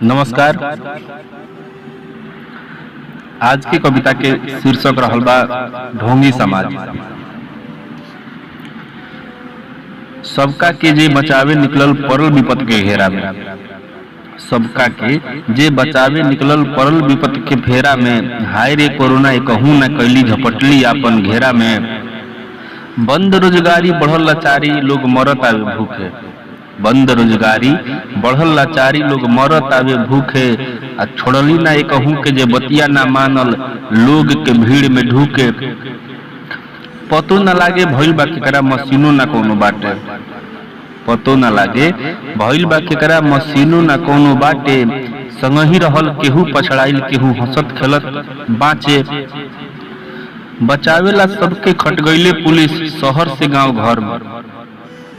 नमस्कार। आज की कविता के शीर्षक रहल बा ढोंगी समाज। सबका के जे बचावे निकलल पड़ल विपत के घेरा में, सबका के जे बचावे निकलल पड़ल विपत के फेरा में, हाय रे कोरोना एकहू न कैली झपटली आपन घेरा में। बंद रोजगारी बढ़ल लाचारी लोग मरत आवे भूखे, बंद रोजगारी बढ़ल लाचारी लोग मरत आवे भूखे। आ छोड़ली ना एकहू के जे बतिया ना मानल लोग के भीड़ में ढूके। पतो न लागे भइल बा केकरा मशीनो ना कोनो बाटे, पतो न लागे भइल बा केकरा मशीनो ना कोनो बाटे। संगही रहल केहू पछड़ाइल केहू हंसत खेलत बाँचे। बचावेला सबके खट गईले पुलिस शहर से गांव घर में,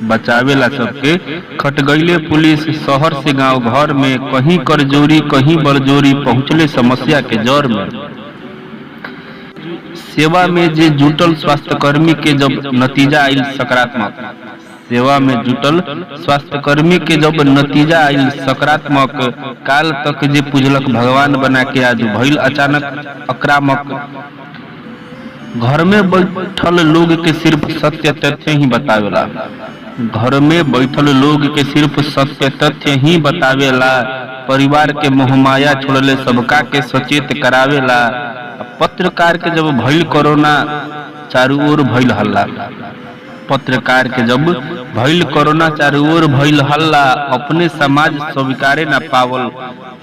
बचावेला सबके खट गईले पुलिस शहर से गांव घर में। कहीं कर जोरी कहीं बलजोरी पहुंचले समस्या के जड़ में। सेवा में जे जुटल स्वास्थ्यकर्मी के जब नतीजा आइल सकारात्मक, सेवा में जुटल स्वास्थ्यकर्मी के जब नतीजा आइल सकारात्मक। काल तक जे पूजलक भगवान बना के आज भइल अचानक आक्रामक। घर में बैठल लोग के सिर्फ सत्य तथ्य ही बतावेला, घर में बैठल लोग के सिर्फ सत्य तथ्य ही बतावेला। परिवार के मोहमाया छोड़ले सबका के सचेत करावेला। पत्रकार के जब भइल कोरोना चारू ओर भइल हल्ला, पत्रकार के जब भइल कोरोना चारू ओर भइल हल्ला। अपने समाज स्वीकारे ना पावल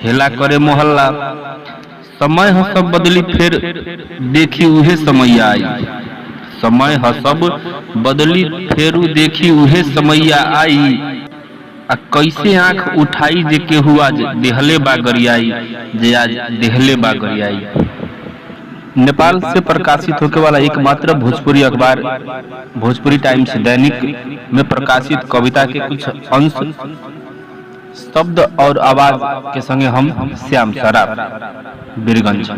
हेला करे मोहल्ला। समय ह सब बदली फिर देखी उहे समय आई, समय ह सब बदली फेरू देखी उहे समैया आई। आ कैसे आंख उठाई जे केहू आज देहले बा गरियाई, जे आज देहले बा गरियाई। नेपाल से प्रकाशित होने वाला एकमात्र भोजपुरी अखबार भोजपुरी टाइम्स दैनिक में प्रकाशित कविता के कुछ अंश शब्द और आवाज के संगे हम श्याम सराफ, बीरगंज।